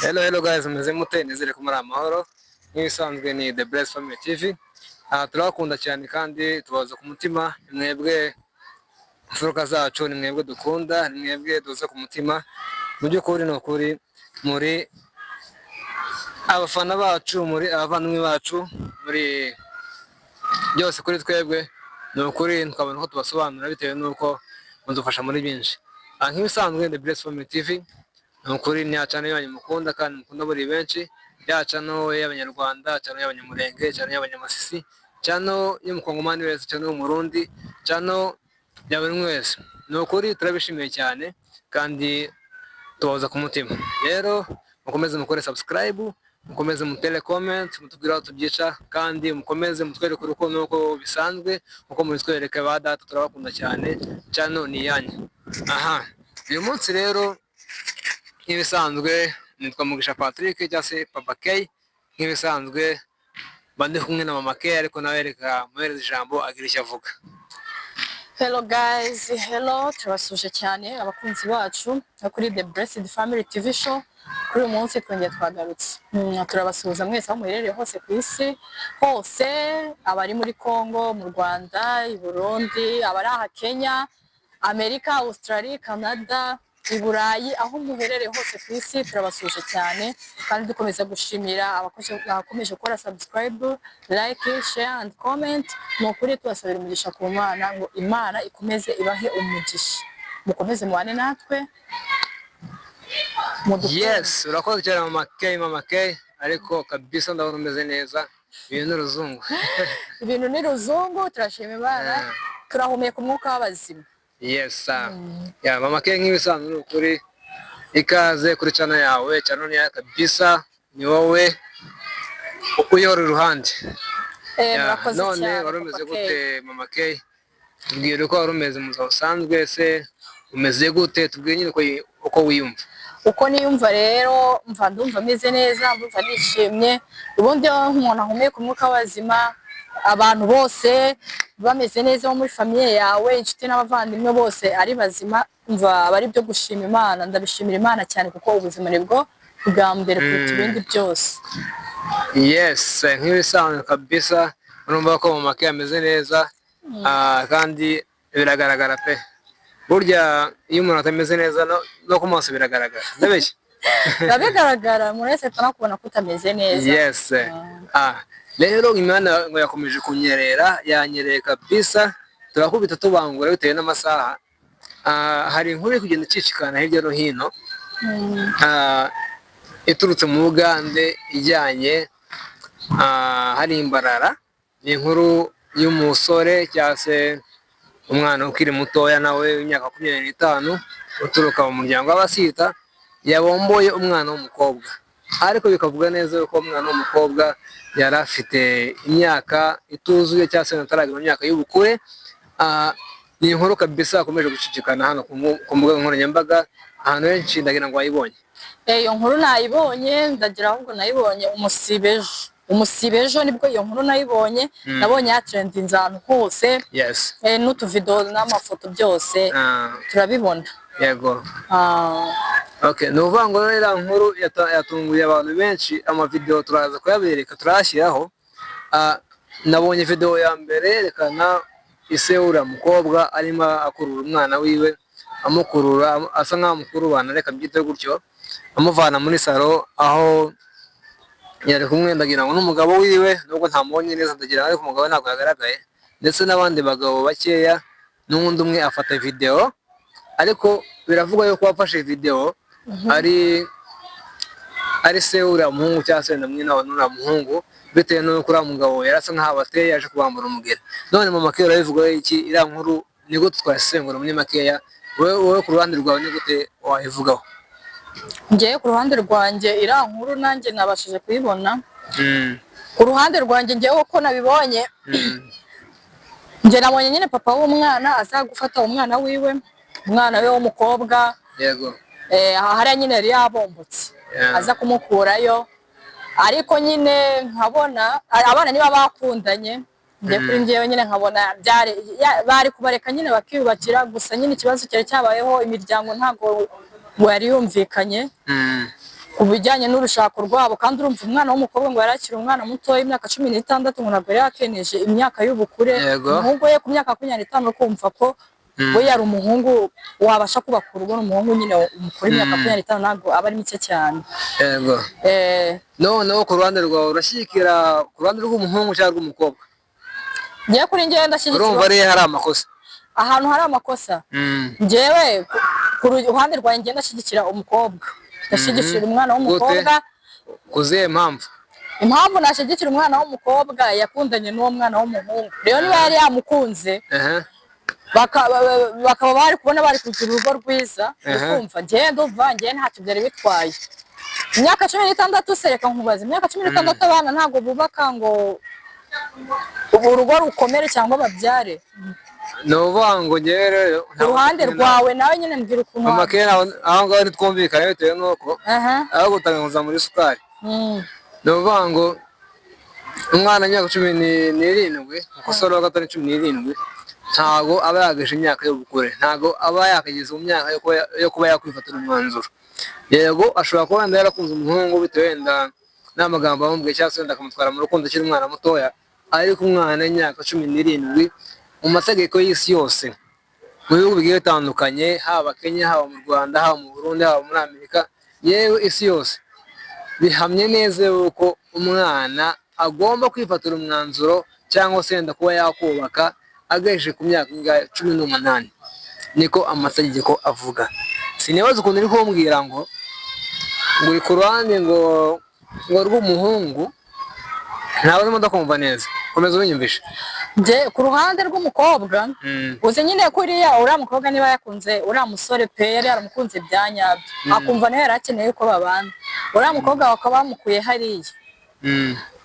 Hello guys, meze mute nizere ko muri amahoro. Nk'ibisanzwe ni The Blessed Family TV. Turakunda cyane kandi tubaza ku mutima, mwebwe mfuruka zacu, ni mwebwe dukunda, ni mwebwe duza ku mutima. Mu by'ukuri ni ukuri muri abafana bacu, muri abavandimwe bacu, muri byose kuri twebwe. Ni ukuri tukabona ko tubasobanura bitewe n'uko mudufasha muri byinshi. Nk'ibisanzwe The Blessed Family TV ni ukuri ni cyane y'abanyu mukunda kandi mukunda muri benshi, yacano y'abanyarwanda, cyane y'abanyamurenge, cyane y'abanyamasisi, cyane y'umukongomani wese, cyane y'umurundi, cyane ya buri wese. Ni ukuri turabishimiye cyane kandi tubaza ku mutima. Rero mukomeze mukore subscribe, mukomeze mutere comment, mutubwire aho tubyica, kandi mukomeze mutwereke urukundo uko bisanzwe, uko mubitwereka ba data, turabakunda cyane, cyane ni yanyu. Uyu munsi rero nk'ibisanzwe nitwa Mugisha Patrick cyangwa se Papa K. Nk'ibisanzwe bandi kumwe na Mama K, ariko nawe reka muhereze ijambo agira icyo avuga. Hello guys, hello, turabasuje cyane abakunzi bacu kuri The Blessed Family TV show. Kuri uyu munsi twongeye twagarutse, turabasuhuza mwese aho muherereye hose ku isi hose, abari muri Congo, mu Rwanda, i Burundi, abari aha Kenya, Amerika, Australia, Canada, i Burayi, aho muherereye hose ku isi turabasuje cyane, kandi dukomeza gushimira abakomeje gukora subscribe, like, share and comment. Mukuri tubasabira umugisha ku Mana, ngo Imana ikomeze ibahe umugisha, mukomeze mubane natwe. Yes, urakoze cyane Mama K, ariko kabisa ndabona umeze neza. Ibintu n'uruzungu. Ibintu ni ruzungu, turashima Imana, turahumeka umwuka w'abazima. Yes sir. Mama K, nk'ibisanzwe ukuri ikaze kuri channel yawe, channel ya kabisa, ni wowe uyora uruhande. Murakoze cyane. None warumeze gute Mama K? Tubwire uko warumeze mu usanzwe, se umeze gute? Tubwire nyine uko wiyumva. Uko niyumva rero, ndumva meze neza, ndumva nishimye. Ubundi nk'umuntu ahumeka umwuka w'abazima, abantu bose bameze neza bo muri famille yawe, inshuti n'abavandimwe bose ari bazima, umva bari byo gushima Imana. Ndabishimira Imana cyane kuko ubuzima nibwo bwa mbere kuruta ibindi byose. Yes, nk'ibisanzwe kabisa, urumva ko Mama K ameze neza, kandi biragaragara pe. Burya iyo umuntu atameze neza no ku maso biragaragara. Ndabeshya. Bigaragara, umuntu wese atanakubona ko utameze neza. Yes. Rero Imana ngo yakomeje kunyerera, yanyereye kabisa, turakubita tubangura bitewe n'amasaha. Hari inkuru iri kugenda icicikana hirya no hino, iturutse mu Bugande ijyanye, hari imbarara. Ni inkuru y'umusore cyangwa se umwana ukiri mutoya nawe w'imyaka 25, uturuka mu muryango w'abasita, yabomboye umwana w'umukobwa. Ariko bikavuga neza yuko umwana w'umukobwa yari afite imyaka ituzuye cyangwa se ataragira imyaka y'ubukure. Ni inkuru kabisa akomeje gucicikana hano ku mbuga nkoranyambaga, ahantu henshi ndagira ngo wayibonye. Iyo nkuru nayibonye, ndagira ahubwo nayibonye umusibejo nibwo iyo nkuru nayibonye. Nabonye yatrendinze ahantu hose. Yes. N'utuvideo n'amafoto byose turabibona. Yego. Okay, no vango rero nkuru yatunguye abantu benshi. Amavideo turaza kuyabereka, turashyiraho. Nabonye video ya mbere yerekana iseura mukobwa arimo akurura umwana wiwe, amukurura asa nk'amukurubana, reka byite gutyo, amuvana muri salo aho yari kumwe, ndagira ngo n'umugabo wiwe, nubwo ntamubonye neza, ndagira ariko umugabo ntabwo yagaragaye, ndetse n'abandi bagabo bakeya, n'undi umwe afata video. Ariko biravuga yuko wafashe video ari se uriya muhungu cyangwa se mwina wa n'uriya muhungu, bitewe n'uko uriya mugabo yarasa nk'aho abateye yaje kubambura umugeni. None Mama K urabivuga iki? Iriya nkuru ni gute twasengura muri makeya? Wowe ku ruhande rwawe ni gute wayivugaho? Njye ku ruhande rwanjye iriya nkuru nanjye nabashije kuyibona. Ku ruhande rwanjye njyewe uko nabibonye, njye nabonye nyine papa w'umwana aza gufata umwana wiwe, umwana we w'umukobwa. Yego. Hariya nyine yari yabombotse, aza kumukurayo. Ariko nyine nkabona abana niba bakundanye, njye kuri njyewe nyine nkabona bari kubareka nyine bakiyubakira. Gusa nyine ikibazo cyari cyabayeho, imiryango ntabwo wari yumvikanye. ku bijyanye n'urushako rwabo, kandi urumva umwana w'umukobwa ngo yarakira umwana muto w'imyaka 16 ngo ntabwo yari yakeneje imyaka y'ubukure. Umuhungu we ku myaka 25 kumva ko we yari umuhungu wabasha kubaka urugo, n'umuhungu nyine umukuru imyaka 25 ntabwo aba ari mike cyane. Yego. No ku ruhande rwawe urashyigikira ku ruhande rw'umuhungu cyangwa rw'umukobwa? Ngiye kuri njyewe ndashyigikira. Urumva ari hari amakosa? Ahantu hari amakosa njyewe ku ruhande rwanjye ngenda ndashyigikira umukobwa, ndashyigikira umwana w'umukobwa. Kuziye impamvu nashyigikira umwana w'umukobwa yakundanye n'uwo mwana w'umuhungu, rero niba yari yamukunze bakaba bari kubona bari kugira urugo rwiza, ukumva njyewe ndumva njyewe ntacyo byari bitwaye. Imyaka 16 se reka nkubaza, imyaka 16 abana ntabwo bubaka ngo urugo rukomere cyangwa babyare. No vango njyewe rero uruhande rwawe nawe nyine mbwira ukuntu amakera aho ngaho nitwumvikana bitewe nuko aho gutanguza muri sukari. No vango umwana imyaka 17 ukosora wa 17 ntago aba yageje imyaka yo gukure, ntago aba yakageze mu myaka yo kuba yakwifatira umwanzuro. Yego ashobora kuba wenda yarakunze umuhungu bitewe wenda n'amagambo amubwiye cyangwa se wenda akamutwara mu rukundo akiri umwana mutoya, ariko umwana imyaka 17 mu mategeko y'isi yose mu bihugu bigiye bitandukanye, haba Kenya, haba mu Rwanda, haba mu Burundi, haba muri Amerika, yewe isi yose bihamye neza yuko umwana agomba kwifatira umwanzuro cyangwa se wenda kuba yakubaka agejeje ku myaka 18. Niko amategeko avuga. Sinibaza ukuntu uri kumbwira ngo uri ku ruhande ngo rw'umuhungu, ntawe urimo ndakumva neza. Komeza ubinyumvishe. Je ku ruhande rw'umukobwa uze nyine kuriya uriya mukobwa niba yakunze uriya musore pe yari yaramukunze byanyabyo, akumva nawe yarakeneye ko babana, uriya mukobwa bakaba bamukuye hariya.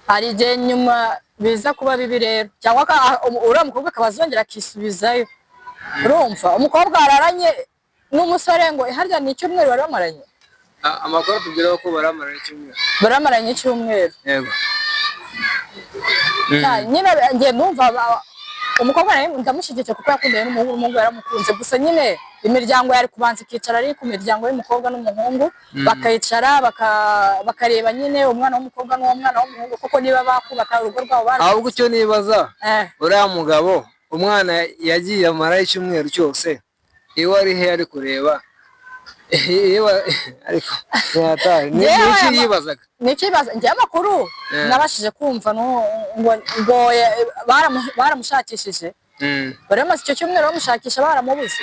Hari igihe nyuma biza kuba bibi rero, cyangwa uriya mukobwa akabazongera akisubizayo. Urumva umukobwa araranye n'umusore ngo harya ni icyumweru bari bamaranye. Amakuru tubwira ko baramaranye icyumweru. Baramaranye icyumweru. Yego. Nyine ngiye numva umukobwa nawe ndamushyigikiye kuko yakundanye n'umuhungu yaramukunze, gusa nyine imiryango yari kubanza ikicara ari ku miryango y'umukobwa n'umuhungu, bakayicara bakareba nyine umwana w'umukobwa n'uwo mwana w'umuhungu kuko niba bakubaka urugo rwabo bari. Ahubwo icyo nibaza uriya mugabo umwana yagiye amara icyumweru cyose, iwe ari he ari kureba ariko niki yibazaga? Nikibaza njye amakuru nabashije kumva ngo baramushakishije, baramaze icyo cyumweru bamushakisha baramubuze.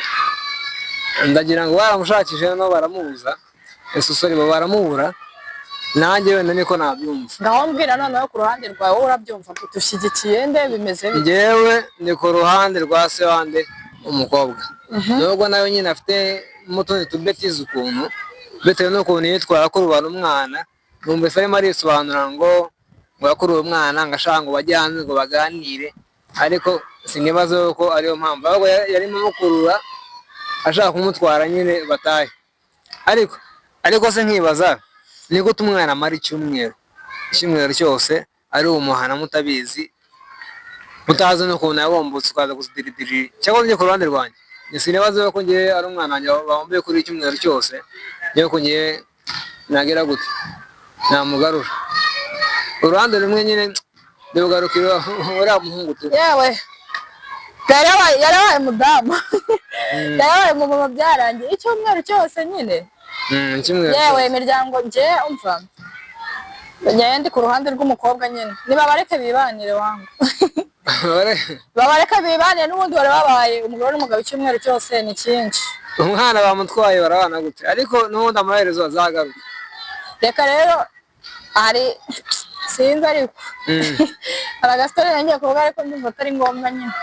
Ndagira ngo baramushakishije no baramubuza, esusori baramubura. Nanjye wenda niko nabyumva. Ngaho mbwira noneho ku ruhande rwawe urabyumva dushyigikiye nde bimeze bite? Njyewe ni ku ruhande rwa se wande umukobwa, nubwo nawe nyine afite mutundi tubetiza ukuntu bitewe n'ukuntu yitwara ko rubana umwana. Numvise arimo arisobanura ngo yakuriye umwana ngo ashaka ngo bajye hanze ngo baganire, ariko sinibaza yuko ariyo mpamvu, ahubwo yarimo amukurura ashaka kumutwara nyine batahe. Ariko se nkibaza ni gute umwana amara icyumweru cyose ari umuhana mutabizi, mutazi n'ukuntu yabombotse ukaza gusidiridiri. Cyangwa njye ku ruhande rwanjye sinibaza yuko njye ari umwana wanjye bambuye kuri icyumweru cyose, yuko njye nagera gute namugarura. Uruhande rumwe nyine ndugarukira uriya muhungu tu. Yewe yarabaye mudamu yarabaye mu mama byarangiye icyumweru cyose nyine. Yewe imiryango nje umva njye ndi ku ruhande rw'umukobwa nyine, niba bareke bibanire wangu babareka bibanire, n'ubundi bari babaye umugore n'umugabo icyumweru cyose ni cyinshi. Umwana bamutwaye barabana gute, ariko n'ubundi amaherezo azagaruka. Reka rero ari sinzi ariko hari agasitore nanjye kuvuga ariko ndumva atari ngombwa nyine,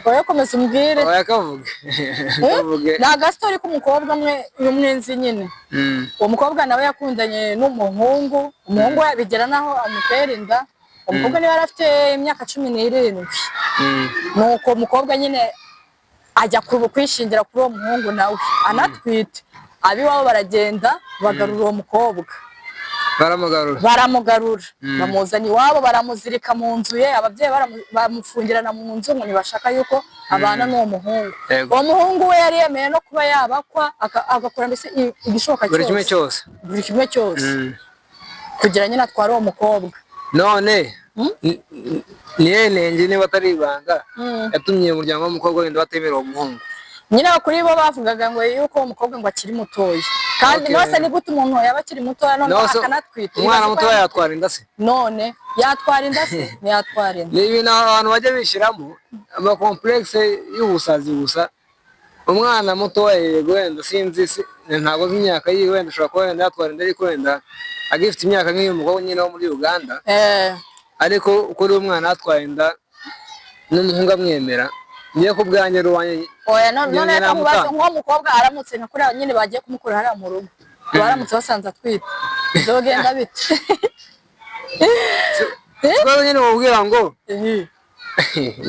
wowe komeza umbwire. Kavuge ni agasitore k'umukobwa y'umwenzi nyine. Uwo mukobwa nawe yakundanye n'umuhungu, umuhungu yabigera naho amutera inda. Umukobwa niba yari afite imyaka 17, nuko umukobwa nyine ajya kwishingira kuri uwo muhungu nawe anatwite. Abiwabo baragenda bagarura uwo mukobwa, baramugarura bamuzana iwabo, baramuzirika mu nzu ye. Ababyeyi bamufungirana mu nzu ngo ntibashaka yuko abana n'uwo muhungu. Uwo muhungu we yari yemeye no kuba yabakwa agakora mbese igishoboka cyose buri kimwe cyose kugira nyine atware uwo mukobwa. None niye nenge niba atari ibanga yatumye umuryango w'umukobwa wenda batemera uwo muhungu. Nyine kuri bo bavugaga ngo yuko uwo mukobwa ngo akiri mutoya, kandi nose ni gute umuntu yaba akiri mutoya none akanatwita? Umwana mutoya yatwara inda se? None yatwara inda se? Ntiyatwara inda. Ni ibintu abantu bajya bishyiramo ama complexe y'ubusazi gusa. Umwana mutoya yego wenda sinzi ntabwo z'imyaka yiwe wenda ushobora kuba wenda yatwara inda ariko wenda agifite imyaka nk'iyo mukobwa nyine wo muri Uganda. Ariko kuri umwana atwaye inda n'umuhungu amwemera niyo ku bwanjye ruwanye. Oya none akamubaza nk'umukobwa aramutse nka kuri nyine bagiye kumukura hariya mu rugo baramutse basanze atwite zogenda bite? Siko nyine mubwira ngo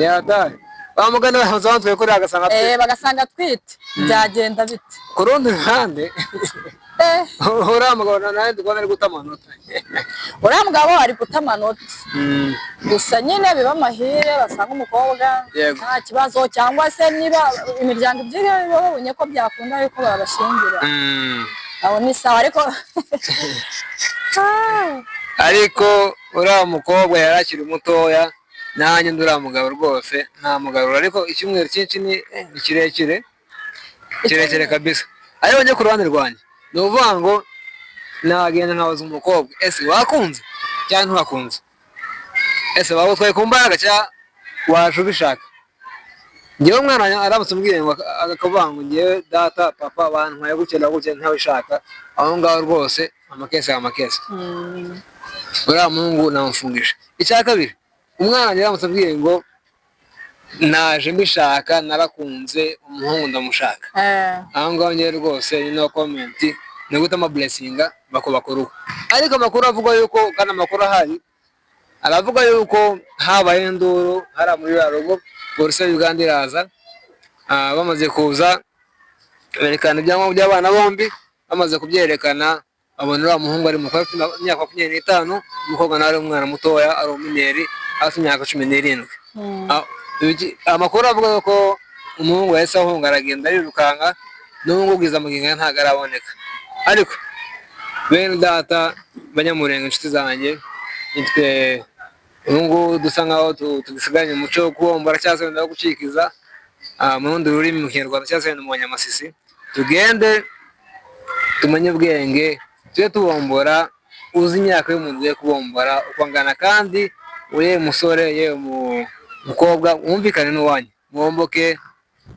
yataye bamugana bazantwe kuri agasanga atwite bagasanga atwite byagenda bite? Ku rundi ruhande uriya mugabo nawe ndikubona ari guta amanota. Uriya mugabo ari guta amanota gusa nyine biba amahire basanga umukobwa nta kibazo, cyangwa se niba imiryango ibyiga babonye ko byakunda yuko babashingira aho ni sawa. Ariko uriya mukobwa yari akiri mutoya, nanjye ndi uriya mugabo rwose ntamugarura, ariko icyumweru cyinshi ni kirekire kabisa. Ariko njye ku ruhande rwanjye ni ukuvuga ngo nagenda nkabaza umukobwa ese wakunze cyangwa ntiwakunze, ese waba utwaye ku mbaraga cyangwa waje ubishaka. Njyewe umwana aramutse umbwiye ngo akavuga ngo njyewe data papa bantwaye gutya na gutya ntabishaka, aho ngaho rwose amakesi. Uriya muhungu namufungije. Icya kabiri, umwana aramutse ambwiye ngo naje mbishaka narakunze umuhungu ndamushaka, aho ngaho njyewe rwose ni no comment, ni guta ama blessinga bakubakuruho. Ariko amakuru avuga yuko kandi amakuru ahari aravuga yuko habaye induru hari muri rugo polisi y'Uganda iraza, bamaze kuza berekana ibyangombwa by'abana bombi, bamaze kubyerekana abona uriya muhungu ari mukuru afite imyaka 25, umukobwa nawe ari umwana mutoya ari umuneri afite imyaka 17. Amakuru avuga ko umuhungu yahise ahunga aragenda arirukanka, n'umuhungu ubwiza amagingo ntabwo araboneka. Ariko bene data banyamurenge inshuti zanjye, nitwe ubu dusa nkaho tugisiganye umuco wo kubombora cyangwa se wenda gucikiza mu rundi rurimi mu Kinyarwanda cyangwa se wenda mu Banyamasizi. Tugende tumenye ubwenge, tujye tubombora, uzi imyaka y'umuntu ugiye kubombora uko angana, kandi uriye musore yewe mukobwa wumvikane n'uwanyu, mwomboke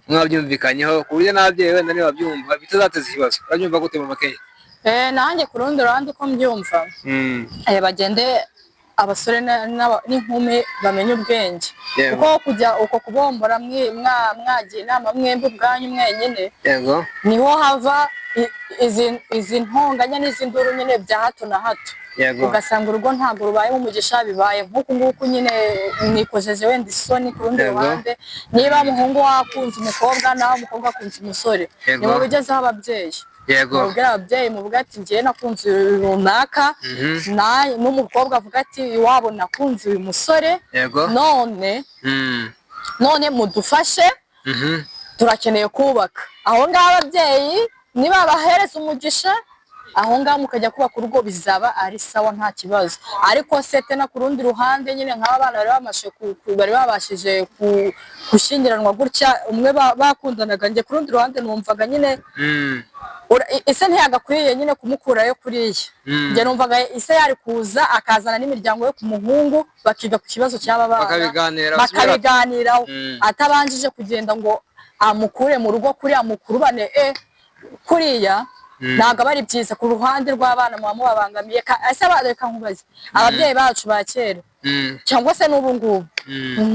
mwabyumvikanyeho ku buryo n'ababyeyi wenda niba babyumva bitazateza ikibazo. Urabyumva gute mu makeya? Nanjye ku rundi ruhande uko mbyumva bagende abasore n'inkumi bamenye ubwenge, kuko kujya uko kubombora mwagiye inama mwembi ubwanyu mwenyine niho hava izi ntonganya n'izi nduru nyine bya hato na hato, ugasanga urugo ntabwo rubayemo umugisha, bibaye nk'uku nguku nyine mwikojeje wenda isoni. Ku rundi ruhande niba umuhungu wakunze umukobwa nawe umukobwa akunze umusore, niba bigezeho ababyeyi mubwira ababyeyi muvuga ati njyewe nakunze runaka, n'umukobwa avuga ati iwabo nakunze uyu musore, none mudufashe turakeneye kubaka. Aho ngaho ababyeyi niba bahereza umugisha, aho ngaho mukajya kubaka urugo bizaba ari sawa nta kibazo. Ariko sete na ku rundi ruhande nyine nk'aba bana bari babashije gushyingiranwa gutya, umwe bakundanaga, njye ku rundi ruhande numvaga nyine ise ntiyagakwiye nyine kumukurayo kuriya. Njye numvaga ise yari kuza akazana n'imiryango yo ku muhungu bakiga ku kibazo cy'aba bana bakabiganiraho, atabanjije kugenda ngo amukure mu rugo kuriya mukurubane kuriya. Ntabwo aba ari byiza ku ruhande rw'abana muba mubabangamiye. Ese reka nkubaze ababyeyi bacu ba kera cyangwa se n'ubu ngubu,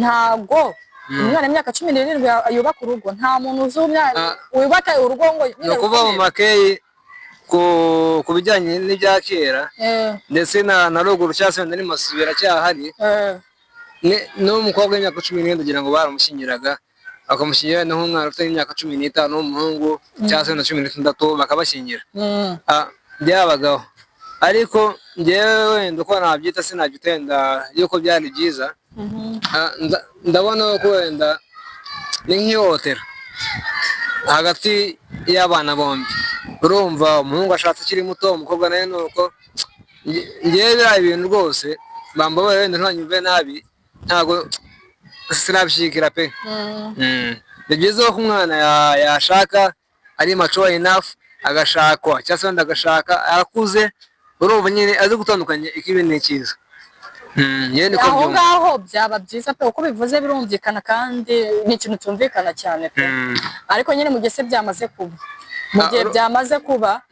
ntabwo umwana w'imyaka 17 yubaka urugo. Nta muntu uzi wubaka urugo ngo no kuva mu makeyi ku bijyanye n'ibya kera ndetse na ruguru cyangwa se n'andi masubira cyahari. N'umukobwa w'imyaka 19 kugira ngo baramushyingiraga, akamushyingira n'umwana ufite imyaka 15 w'umuhungu cyangwa se na 16 bakabashyingira. Byabagaho, ariko njyewe wenda uko nabyita sinabyitenda yuko byari byiza. Ndabona ko wenda ni nk'ihohotera hagati y'abana bombi. Urumva umuhungu ashatse akiri muto, umukobwa nawe ni uko. Ngewe biriya ibintu rwose bambabarira wenda ntibanyumve nabi, ntabwo sinabishyigikira pe. Ni byiza ko umwana yashaka ari mature enough agashakwa, cyangwa se wenda agashaka arakuze, urumva nyine azi gutandukanya ikibi n'icyiza. Aho ngaho byaba byiza pe, uko bivuze birumvikana kandi ni ikintu cyumvikana cyane pe. Ariko nyine mu gihe se byamaze kuba, mu gihe byamaze kuba,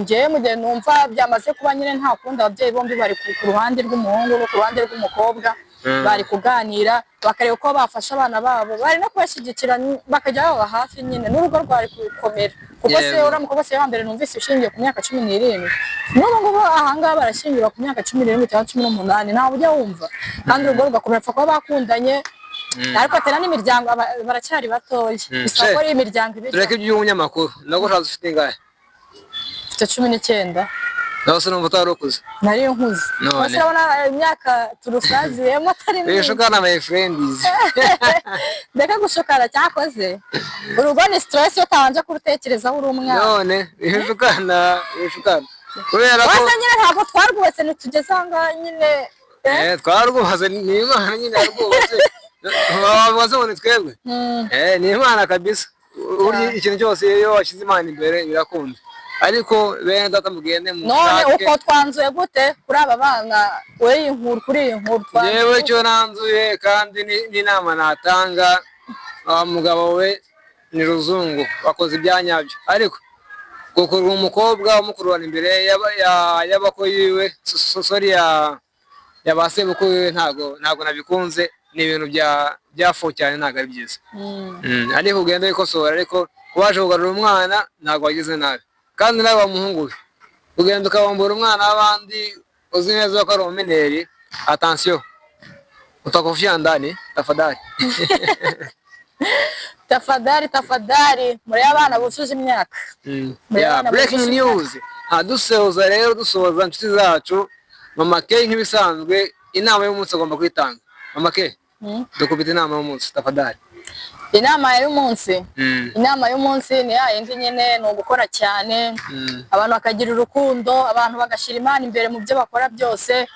njyewe mu gihe numva byamaze kuba nyine nta kundi, ababyeyi bombi bari ku ruhande rw'umuhungu no ku ruhande rw'umukobwa, bari kuganira bakareba uko bafasha abana babo, bari no kubashyigikira bakajya baba hafi, nyine n'urugo rwari gukomera. Kuko se uramuka bose wa mbere numvise ushingiye ku myaka 17, n'ubu ngubu ahangaha barashingira ku myaka 17 cyangwa 18, ntawe ujya wumva, kandi urugo rugakomera kuko bakundanye. Ariko atera n'imiryango baracyari batoya, bisaba ko ari imiryango ibiri. Tureke iby'umunyamakuru, nako utazi ufite ingahe? Mfite 19. Nawe se numva utari ukuze? Nari nkuze. Bose urabona imyaka turusaziyemo atari myinshi. Wishukana my friends. Ndeka gushukana cyakoze. Urugo ni stress yo tabanje kurutekerezaho uri umwana. None wishukana. Kubera ko wasa nyine ntabwo twarwubatse ntitugeze ahangaha nyine. Twarwubatse ni Imana nyine yarwubatse. Wabazabone twebwe. Ni Imana kabisa. Uri ikintu cyose iyo washyize Imana imbere birakunda. Ariko bene data mugende mu none uko twanzuye gute kuri aba bana we inkuru kuri inkuru twanzuye. Yewe cyo nanzuye kandi ni inama natanga, mugabo we ni Ruzungu bakoze ibyanyabyo, ariko gukurura umukobwa umukururana imbere y'abako yiwe sorry ya basebuko yiwe ntago nabikunze, ni ibintu byafo cyane, ntago ari byiza. Ariko ugenda bikosora, ariko kubaje kugarura umwana ntago wagize nabi. Kandi nawe wamuhungu ugenda ukabambura umwana w'abandi uzi neza ko ari umeneri, attention utakufia ndani tafadhali. Tafadhali muri abana bujuje imyaka. Breaking news. Dusoza rero dusoza inshuti zacu, Mama K nk'ibisanzwe inama y'umunsi agomba kwitanga. Mama K dukubita inama y'umunsi tafadhali. Inama y'umunsi, inama y'umunsi ni yindi nyine no gukora cyane, abantu bakagira urukundo, abantu bagashira Imana imbere mu byo bakora byose,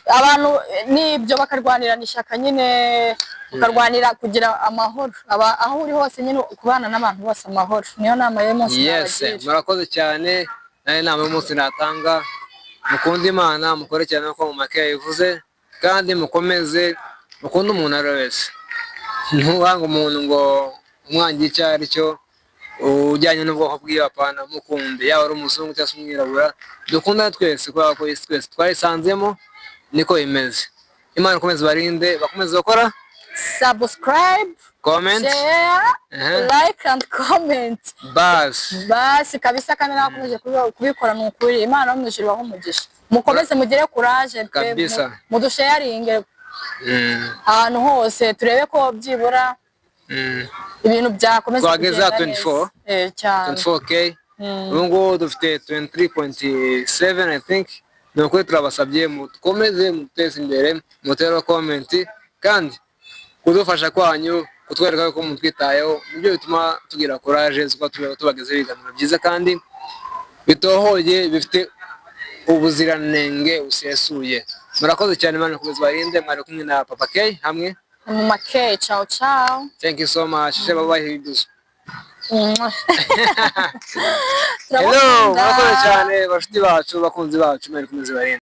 abantu nibyo bakarwanira n'ishaka nyine, ukarwanira kugira amahoro, aho uri hose nyine kubana n'abantu bose amahoro. Niyo nama y'umunsi. Yes, murakoze cyane. Nayo nama y'umunsi natanga, mukunda Imana, mukore cyane uko Mama K yavuze, kandi mukomeze mukunda umuntu ari wese. Ntuwanga umuntu ngo umwangi icyo ari cyo ujyanye n'ubwoko bw'iyo, apana mukunde, yaba ari umuzungu cyangwa se umwirabura, dukunda twese kubera ko isi twese twarisanzemo niko imeze. Imana ikomeze barinde, bakomeze bakora subscribe, comment, share, like and comment. Basi kabisa, kandi nakomeje kubikora n'ukuri. Imana n'umujiri waho umugisha, mukomeze mugire courage kabisa, mudusharinge ahantu hose, turebe ko byibura ibintu byakomeza kugeza 24K. Ubu ngubu dufite 23.7 I think. Nuko turabasabye mukomeze muteze imbere, mutere comment, kandi kudufasha kwanyu kutwereka ko mutwitayeho, nibyo bituma tugira courage zuko tubageze ibiganiro byiza kandi bitohoye bifite ubuziranenge usesuye. Murakoze cyane, Imana ikomeze barinde. Mwari kumwe na Papa K hamwe Mama K. Ciao ciao. Thank you so much. Bye bye. Hello, murakoze cyane bashuti bacu, bakunzi bacu, Imana ikomeze barinde.